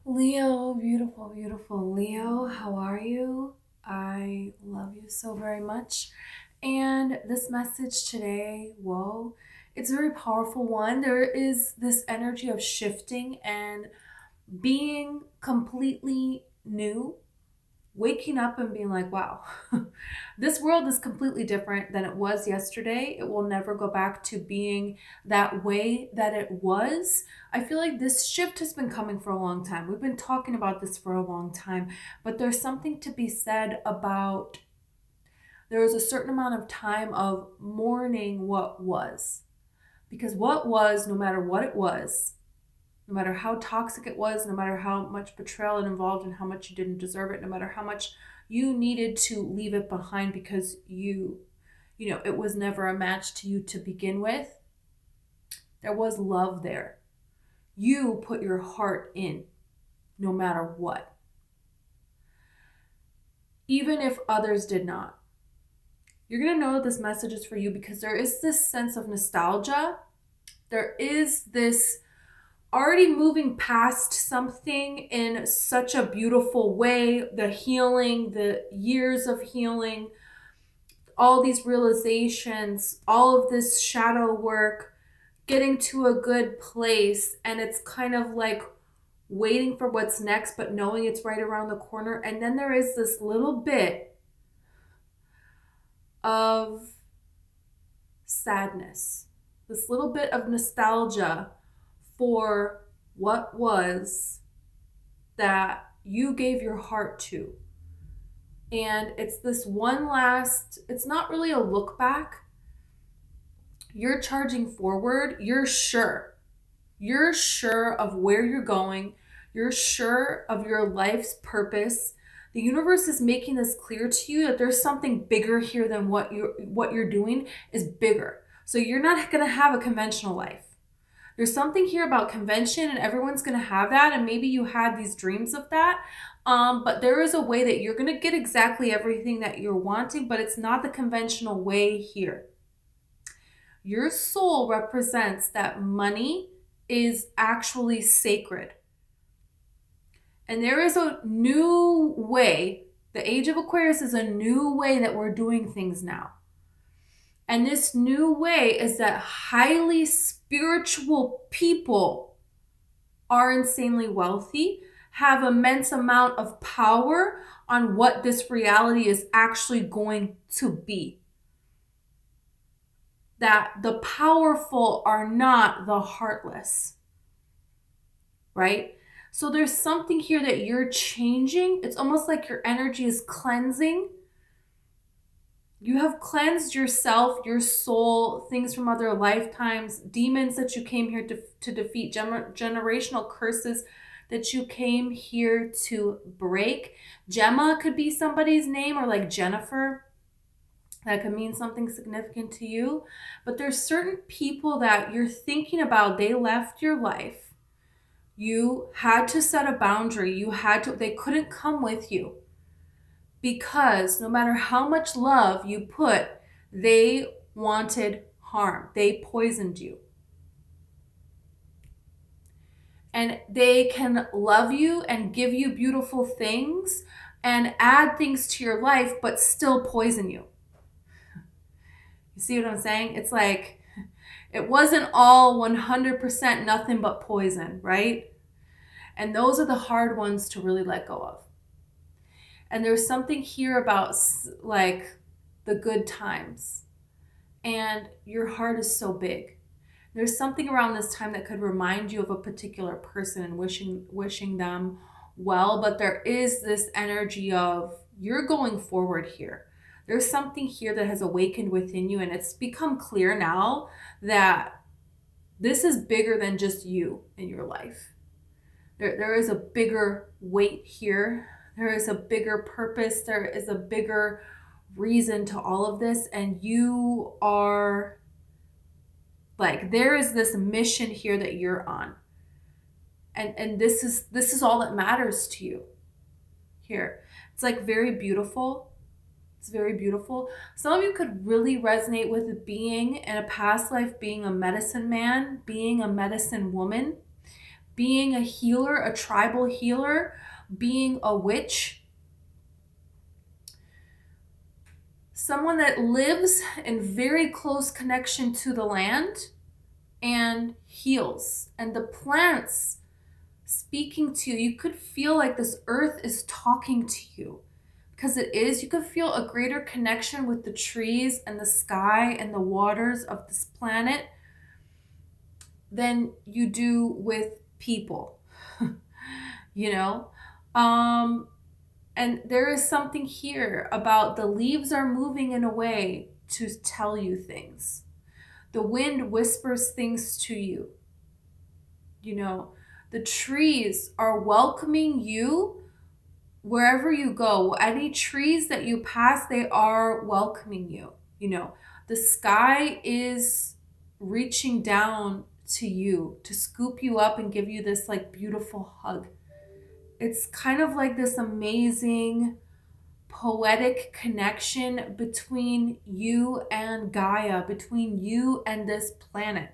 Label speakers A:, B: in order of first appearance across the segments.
A: Leo, beautiful, beautiful Leo, how are you? I love you so very much. And this message today, whoa, it's a very powerful one. There is this energy of shifting and being completely new, waking up and being like, wow, this world is completely different than it was yesterday. It will never go back to being that way that it was. I feel like this shift has been coming for a long time. We've been talking about this for a long time, but there's something to be said about there is a certain amount of time of mourning what was. Because what was, no matter what it was, no matter how toxic it was, no matter how much betrayal it involved and how much you didn't deserve it, no matter how much you needed to leave it behind because it was never a match to you to begin with, there was love there. You put your heart in no matter what, even if others did not. You're going to know that this message is for you because there is this sense of nostalgia. There is this already moving past something in such a beautiful way, the healing, the years of healing, all these realizations, all of this shadow work, getting to a good place, and it's kind of like waiting for what's next, but knowing it's right around the corner. And then there is this little bit of sadness, this little bit of nostalgia for what was that you gave your heart to. And it's this one last, it's not really a look back. You're charging forward. You're sure. You're sure of where you're going. You're sure of your life's purpose. The universe is making this clear to you that there's something bigger here than what you're doing is bigger. So you're not going to have a conventional life. There's something here about convention, and everyone's going to have that, and maybe you had these dreams of that, but there is a way that you're going to get exactly everything that you're wanting, but it's not the conventional way here. Your soul represents that money is actually sacred. And there is a new way. The age of Aquarius is a new way that we're doing things now. And this new way is that highly spiritual people are insanely wealthy, have immense amount of power on what this reality is actually going to be. That the powerful are not the heartless, right? So there's something here that you're changing. It's almost like your energy is cleansing. You have cleansed yourself, your soul, things from other lifetimes, demons that you came here to defeat, generational curses that you came here to break. Gemma could be somebody's name, or like Jennifer. That could mean something significant to you. But there's certain people that you're thinking about, they left your life. You had to set a boundary. They couldn't come with you. Because no matter how much love you put, they wanted harm. They poisoned you. And they can love you and give you beautiful things and add things to your life, but still poison you. You see what I'm saying? It's like, it wasn't all 100% nothing but poison, right? And those are the hard ones to really let go of. And there's something here about like the good times. And your heart is so big. There's something around this time that could remind you of a particular person and wishing them well. But there is this energy of you're going forward here. There's something here that has awakened within you. And it's become clear now that this is bigger than just you in your life. There is a bigger weight here. There is a bigger purpose. There is a bigger reason to all of this. And you are like, there is this mission here that you're on. And this is all that matters to you here. It's like very beautiful. It's very beautiful. Some of you could really resonate with being in a past life, being a medicine man, being a medicine woman, being a healer, a tribal healer, being a witch, someone that lives in very close connection to the land and heals. And the plants speaking to you, you could feel like this earth is talking to you, because it is. You could feel a greater connection with the trees and the sky and the waters of this planet than you do with people, you know? And there is something here about the leaves are moving in a way to tell you things. The wind whispers things to you. You know, the trees are welcoming you wherever you go. Any trees that you pass, they are welcoming you. You know, the sky is reaching down to you to scoop you up and give you this like beautiful hug. It's kind of like this amazing poetic connection between you and Gaia, between you and this planet,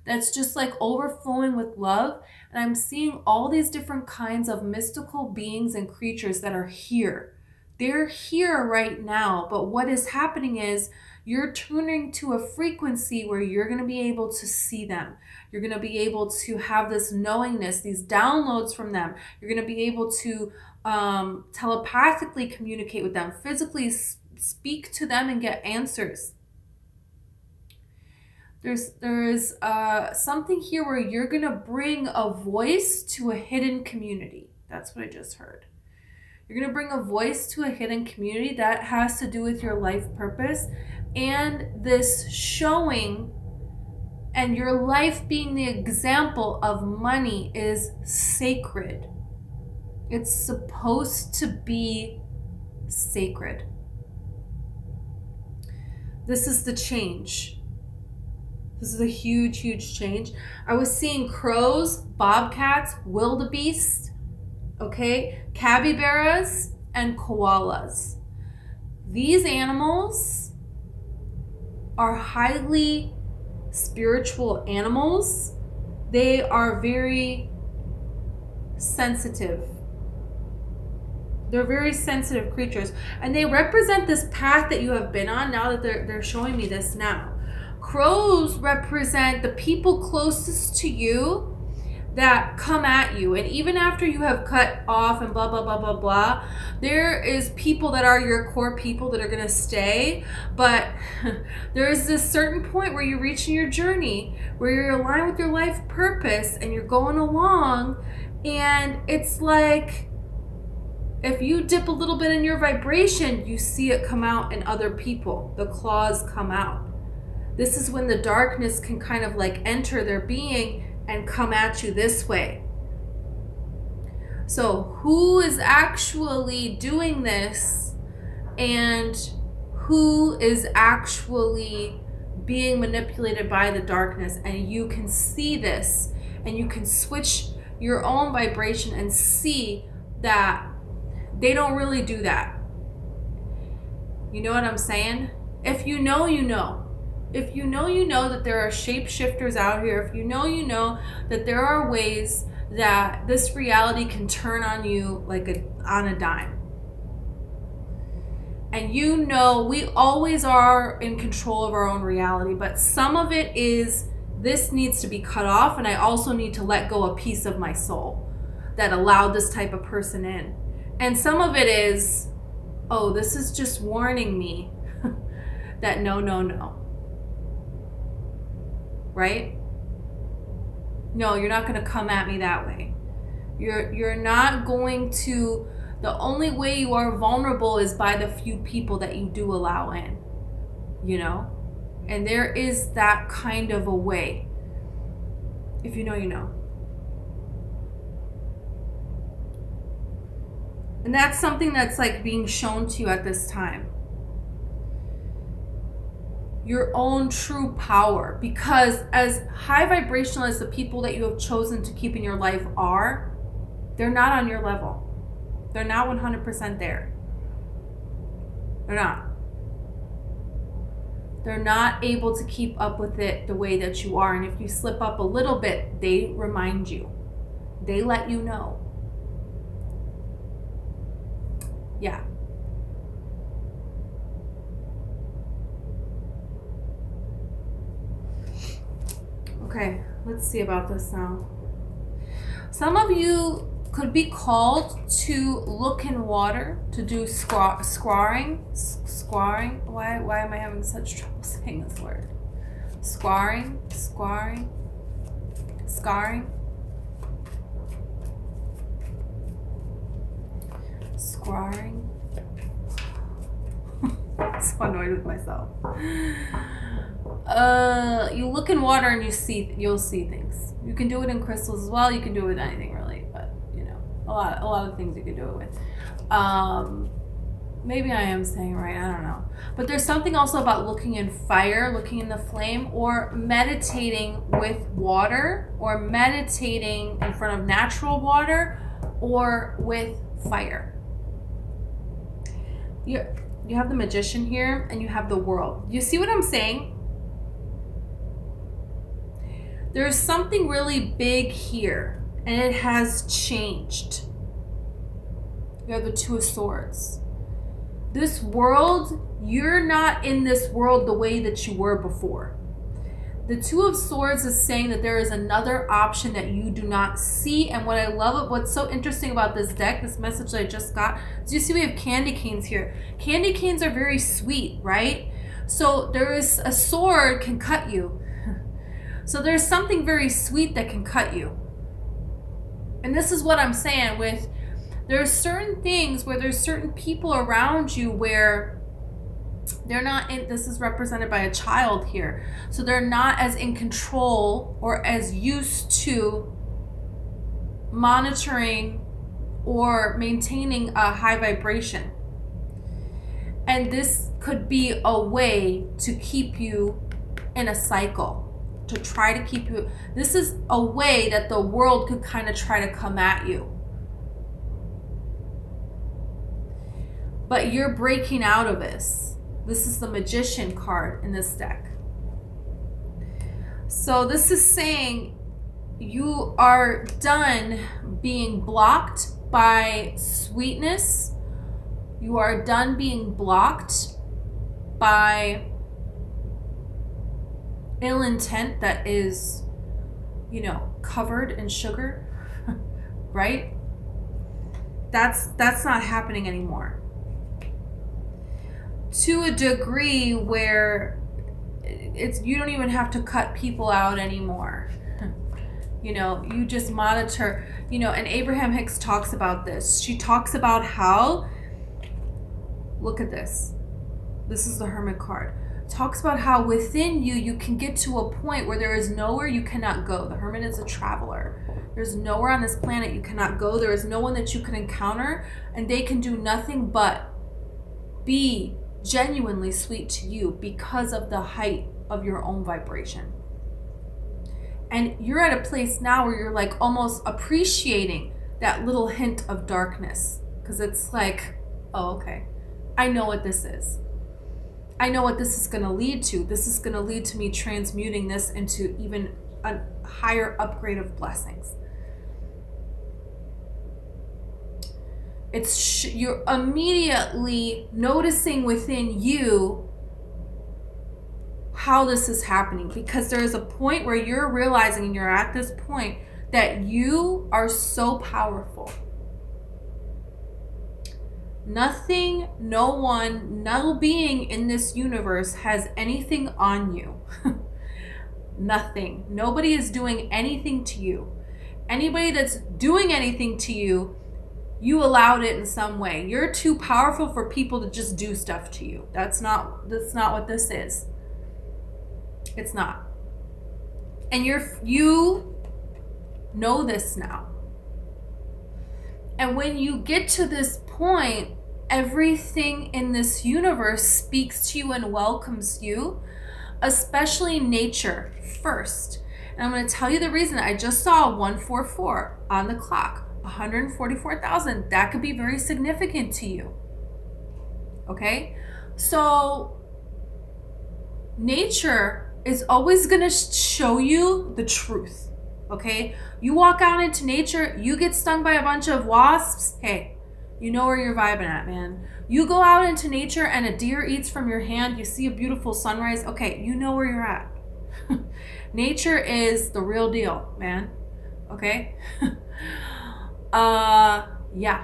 A: that's just like overflowing with love. And I'm seeing all these different kinds of mystical beings and creatures that are here. They're here right now, but what is happening is you're tuning to a frequency where you're going to be able to see them. You're going to be able to have this knowingness, these downloads from them. You're going to be able to telepathically communicate with them, physically speak to them and get answers. There's something here where you're going to bring a voice to a hidden community. That's what I just heard. You're going to bring a voice to a hidden community that has to do with your life purpose and this showing, and your life being the example of money is sacred. It's supposed to be sacred. This is the change. This is a huge, huge change. I was seeing crows, bobcats, wildebeest, okay, capybaras, and koalas. These animals are highly spiritual animals. They are very sensitive. They're very sensitive creatures, and they represent this path that you have been on. Now that they're showing me this now. Crows represent the people closest to you that come at you. And even after you have cut off and blah, blah, blah, blah, blah, there is people that are your core people that are going to stay. But there's this certain point where you're reaching your journey, where you're aligned with your life purpose and you're going along. And it's like, if you dip a little bit in your vibration, you see it come out in other people. The claws come out. This is when the darkness can kind of like enter their being and come at you this way. So who is actually doing this, and who is actually being manipulated by the darkness? And you can see this, and you can switch your own vibration and see that they don't really do that. You know what I'm saying? If you know, you know. If you know, you know that there are shapeshifters out here. If you know that there are ways that this reality can turn on you like on a dime. And you know, we always are in control of our own reality, but some of it is, this needs to be cut off, and I also need to let go a piece of my soul that allowed this type of person in. And some of it is, oh, this is just warning me that no. Right? No, you're not going to come at me that way. You're not going to, the only way you are vulnerable is by the few people that you do allow in, you know? And there is that kind of a way. If you know, you know. And that's something that's like being shown to you at this time. Your own true power, because as high vibrational as the people that you have chosen to keep in your life are, they're not on your level. They're not 100% there. They're not. They're not able to keep up with it the way that you are. And if you slip up a little bit, they remind you. They let you know. Yeah. Okay, let's see about this now. Some of you could be called to look in water, to do squaring. Why am I having such trouble saying this word? Scarring. I'm so annoyed with myself. You look in water and you'll see things. You can do it in crystals as well. You can do it with anything really, but you know, a lot of things you can do it with. Maybe I am saying it right, I don't know. But there's something also about looking in fire, looking in the flame, or meditating with water, or meditating in front of natural water, or with fire. You have the Magician here, and you have the World. You see what I'm saying? There's something really big here, and it has changed. You have the Two of Swords. This world, you're not in this world the way that you were before. The Two of Swords is saying that there is another option that you do not see. And what I love, what's so interesting about this deck, this message that I just got, is you see we have candy canes here. Candy canes are very sweet, right? So there is a sword can cut you. So there's something very sweet that can cut you. And this is what I'm saying with, there's certain things where there's certain people around you where they're not in, this is represented by a child here. So they're not as in control or as used to monitoring or maintaining a high vibration. And this could be a way to keep you in a cycle, to try to keep you. This is a way that the world could kind of try to come at you. But you're breaking out of this. This is the Magician card in this deck. So this is saying you are done being blocked by sweetness. You are done being blocked by ill intent that is, you know, covered in sugar, right? That's not happening anymore. To a degree where it's, you don't even have to cut people out anymore. You know, you just monitor, you know, and Abraham Hicks talks about this. She talks about how, look at this. This is the Hermit card. Talks about how within you, you can get to a point where there is nowhere you cannot go. The Hermit is a traveler. There's nowhere on this planet you cannot go. There is no one that you can encounter, and they can do nothing but be genuinely sweet to you because of the height of your own vibration. And you're at a place now where you're like almost appreciating that little hint of darkness, because it's like, oh, okay, I know what this is. I know what this is going to lead to. This is going to lead to me transmuting this into even a higher upgrade of blessings. It's you're immediately noticing within you how this is happening, because there is a point where you're realizing, and you're at this point, that you are so powerful. Nothing, no one, no being in this universe has anything on you. Nothing. Nobody is doing anything to you. Anybody that's doing anything to you, you allowed it in some way. You're too powerful for people to just do stuff to you. That's not what this is. It's not. And you know this now. And when you get to this point, everything in this universe speaks to you and welcomes you, especially nature first. And I'm going to tell you the reason. I just saw 144 on the clock. 144,000. That could be very significant to you. Okay? So nature is always going to show you the truth. Okay? You walk out into nature, you get stung by a bunch of wasps, hey, you know where you're vibing at, man. You go out into nature and a deer eats from your hand, you see a beautiful sunrise, okay, you know where you're at. Nature is the real deal, man. Okay? Yeah.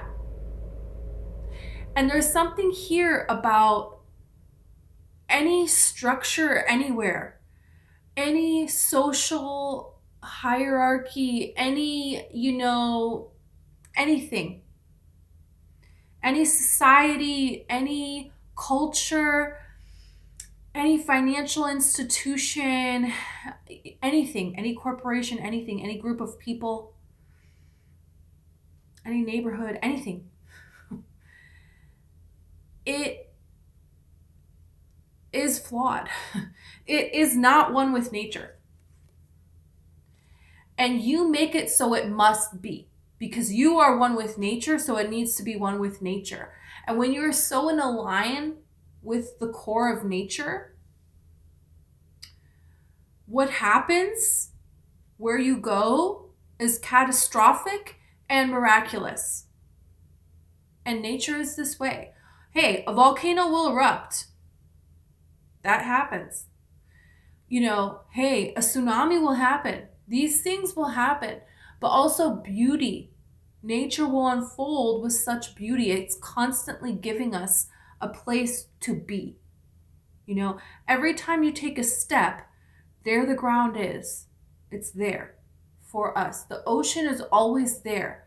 A: And there's something here about any structure anywhere, any social hierarchy, any, anything, any society, any culture, any financial institution, anything, any corporation, anything, any group of people, any neighborhood, anything. It is flawed. It is not one with nature. And you make it so it must be, because you are one with nature, so it needs to be one with nature. And when you're so in line with the core of nature, what happens where you go is catastrophic and miraculous. And nature is this way. Hey, a volcano will erupt. That happens. Hey, a tsunami will happen. These things will happen. But also beauty. Nature will unfold with such beauty. It's constantly giving us a place to be. Every time you take a step, there the ground is. It's there for us. The ocean is always there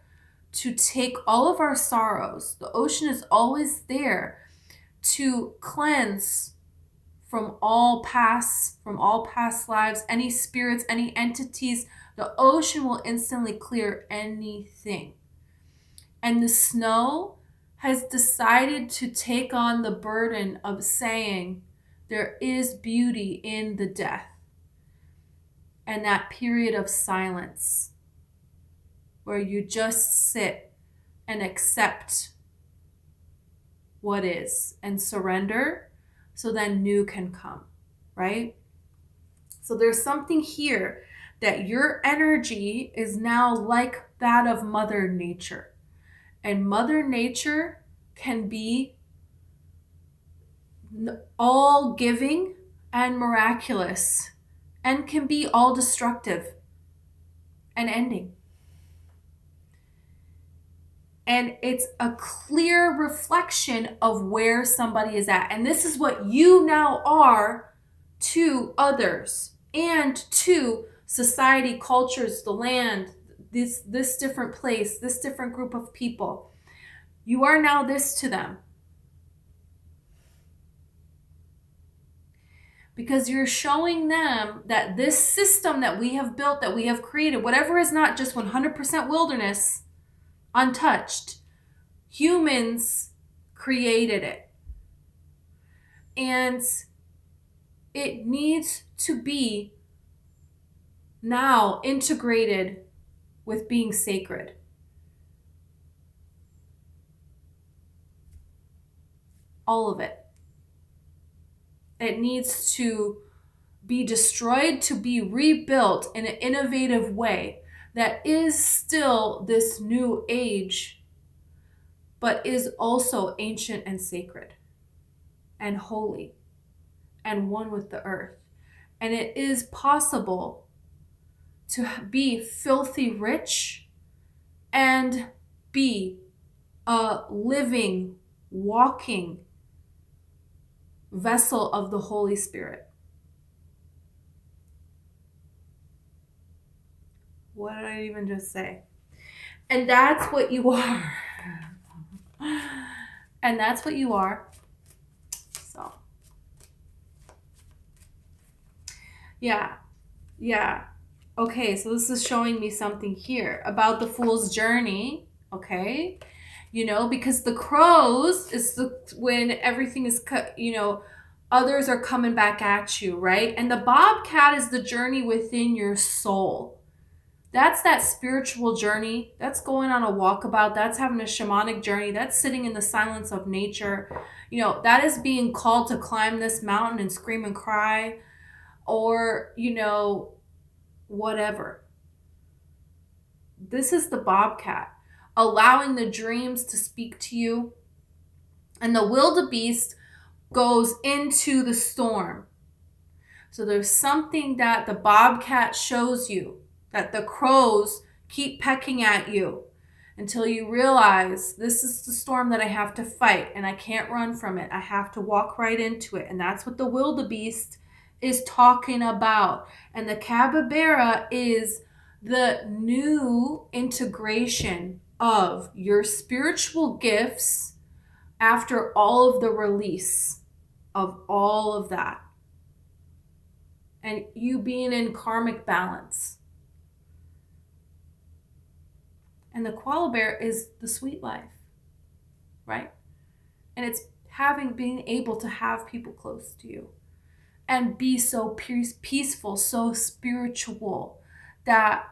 A: to take all of our sorrows. The ocean is always there to cleanse from all past lives, any spirits, any entities. The ocean will instantly clear anything. And the snow has decided to take on the burden of saying there is beauty in the death and that period of silence where you just sit and accept what is and surrender, so then new can come, right? So there's something here that your energy is now like that of Mother Nature. And Mother Nature can be all giving and miraculous, and can be all destructive and ending. And it's a clear reflection of where somebody is at. And this is what you now are to others and to society, cultures, the land, this different place, this different group of people. You are now this to them. Because you're showing them that this system that we have built, that we have created, whatever is not just 100% wilderness, untouched, humans created it. And it needs to be now integrated with being sacred. All of it. It needs to be destroyed to be rebuilt in an innovative way that is still this new age, but is also ancient and sacred and holy and one with the earth. And it is possible to be filthy rich and be a living, walking vessel of the Holy Spirit. What did I even just say? And that's what you are. And that's what you are. So, yeah. Okay, so this is showing me something here about the fool's journey. Okay. Because the crows is when everything is cut, others are coming back at you, right? And the bobcat is the journey within your soul. That's that spiritual journey. That's going on a walkabout. That's having a shamanic journey. That's sitting in the silence of nature. That is being called to climb this mountain and scream and cry, or, whatever. This is the bobcat, allowing the dreams to speak to you. And the wildebeest goes into the storm. So there's something that the bobcat shows you, that the crows keep pecking at you until you realize this is the storm that I have to fight and I can't run from it. I have to walk right into it. And that's what the wildebeest is talking about. And the capybara is the new integration of your spiritual gifts after all of the release of all of that. And you being in karmic balance. And the koala bear is the sweet life, right? And it's being able to have people close to you and be so peaceful, so spiritual that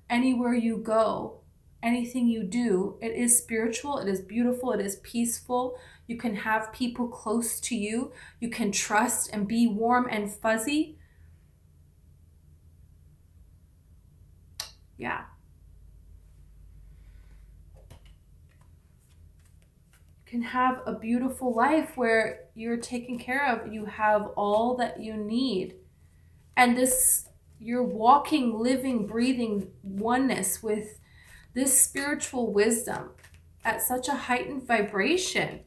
A: anywhere you go, anything you do, it is spiritual, it is beautiful, it is peaceful. You can have people close to you. You can trust and be warm and fuzzy. Yeah. Can have a beautiful life where you're taken care of. You have all that you need. And you're walking, living, breathing oneness with this spiritual wisdom at such a heightened vibration.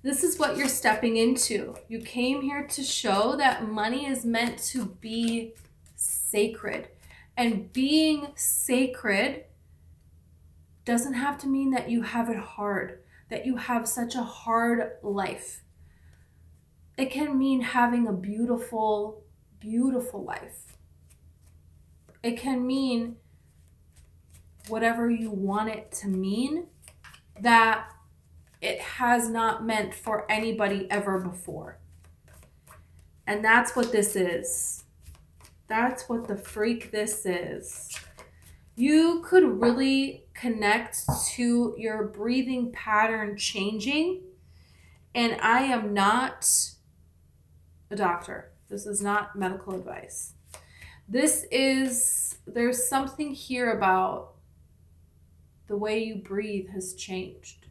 A: This is what you're stepping into. You came here to show that money is meant to be sacred. And being sacred doesn't have to mean that you have it hard, that you have such a hard life. It can mean having a beautiful, beautiful life. It can mean whatever you want it to mean, that it has not meant for anybody ever before. And that's what this is. That's what the freak this is. You could really connect to your breathing pattern changing. And I am not a doctor. This is not medical advice. There's something here about the way you breathe has changed.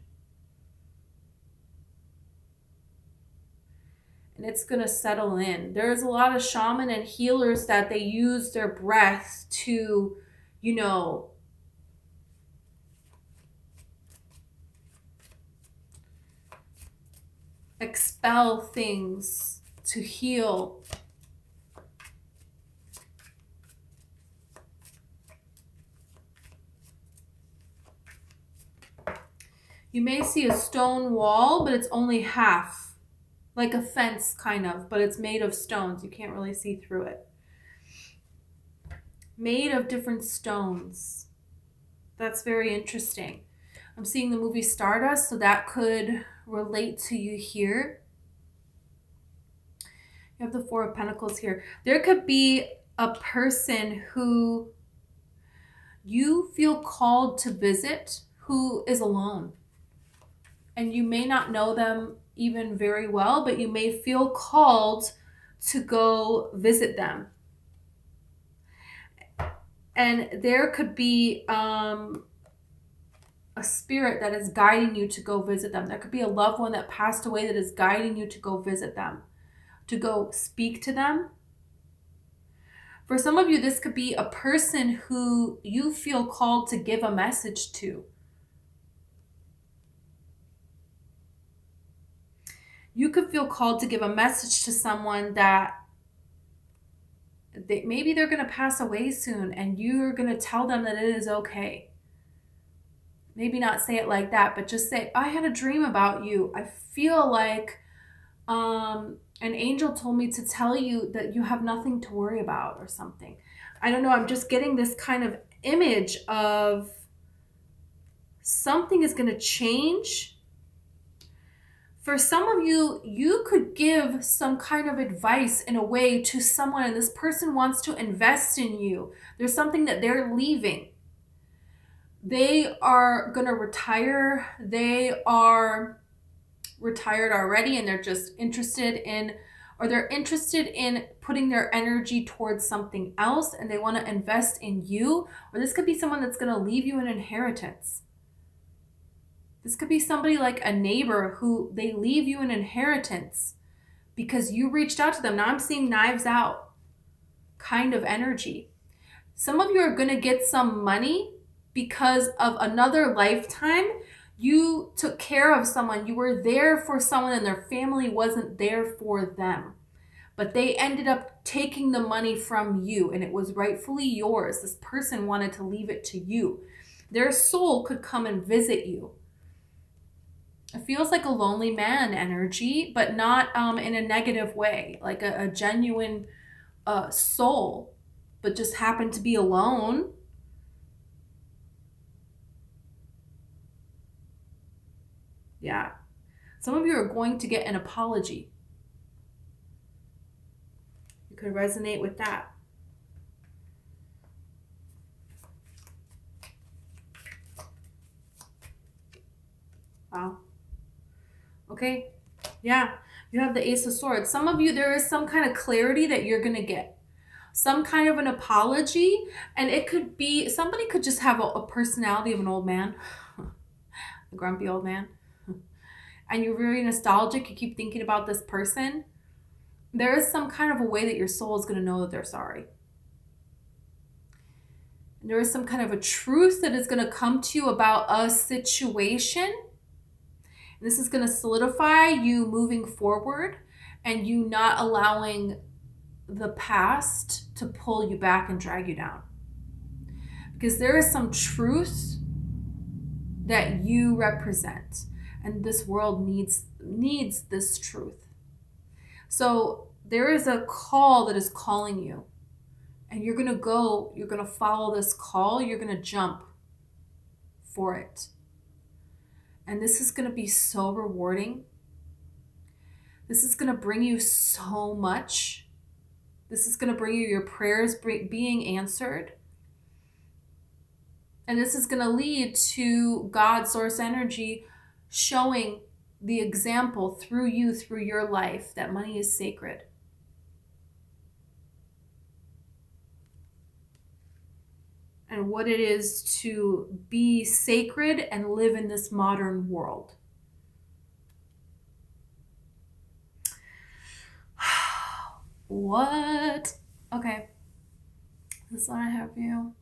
A: And it's going to settle in. There's a lot of shaman and healers that they use their breath to, expel things, to heal. You may see a stone wall, but it's only half. Like a fence, kind of, but it's made of stones. You can't really see through it. Made of different stones. That's very interesting. I'm seeing the movie Stardust, so that could relate to you here. You have the Four of Pentacles here. There could be a person who you feel called to visit who is alone. And you may not know them even very well, but you may feel called to go visit them. And there could be a spirit that is guiding you to go visit them. There could be a loved one that passed away that is guiding you to go visit them, to go speak to them. For some of you, this could be a person who you feel called to give a message to. You could feel called to give a message to someone that maybe they're going to pass away soon, and you're going to tell them that it is okay. Maybe not say it like that, but just say, I had a dream about you. I feel like an angel told me to tell you that you have nothing to worry about or something. I don't know. I'm just getting this kind of image of something is going to change. For some of you, you could give some kind of advice in a way to someone, and this person wants to invest in you. There's something that they're leaving. They are going to retire. They are retired already, and they're just interested in or they're interested in putting their energy towards something else and they want to invest in you. Or this could be someone that's going to leave you an inheritance. This could be somebody like a neighbor who they leave you an inheritance because you reached out to them. Now I'm seeing knives out kind of energy. Some of you are going to get some money because of another lifetime. You took care of someone. You were there for someone and their family wasn't there for them. But they ended up taking the money from you and it was rightfully yours. This person wanted to leave it to you. Their soul could come and visit you. It feels like a lonely man energy, but not in a negative way, like a genuine soul, but just happened to be alone. Yeah. Some of you are going to get an apology. You could resonate with that. Wow. Okay. Yeah. You have the Ace of Swords. Some of you, there is some kind of clarity that you're going to get. Some kind of an apology. And it could be, somebody could just have a personality of an old man. A grumpy old man. And you're very nostalgic. You keep thinking about this person. There is some kind of a way that your soul is going to know that they're sorry. There is some kind of a truth that is going to come to you about a situation. This is going to solidify you moving forward and you not allowing the past to pull you back and drag you down. Because there is some truth that you represent and this world needs this truth. So there is a call that is calling you and you're going to follow this call, you're going to jump for it. And this is going to be so rewarding. This is going to bring you so much. This is going to bring you your prayers being answered. And this is going to lead to God, source energy, showing the example through you, through your life, that money is sacred. And what it is to be sacred and live in this modern world. What? Okay. This is what I have for you.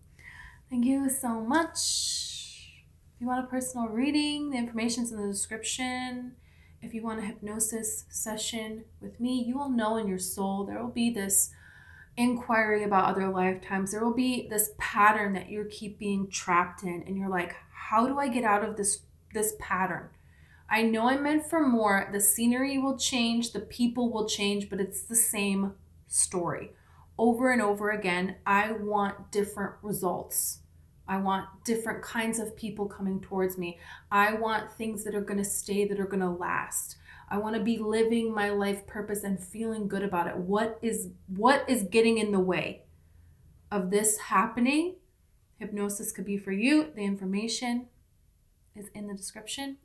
A: Thank you so much. If you want a personal reading, the information's in the description. If you want a hypnosis session with me, you will know in your soul there will be this inquiry about other lifetimes. There will be this pattern that you keep being trapped in and you're like, how do I get out of this pattern? I know I'm meant for more. The scenery will change, the people will change, but it's the same story over and over again. I want different results. I want different kinds of people coming towards me. I want things that are going to stay, that are going to last. I want to be living my life purpose and feeling good about it. What is getting in the way of this happening? Hypnosis could be for you. The information is in the description.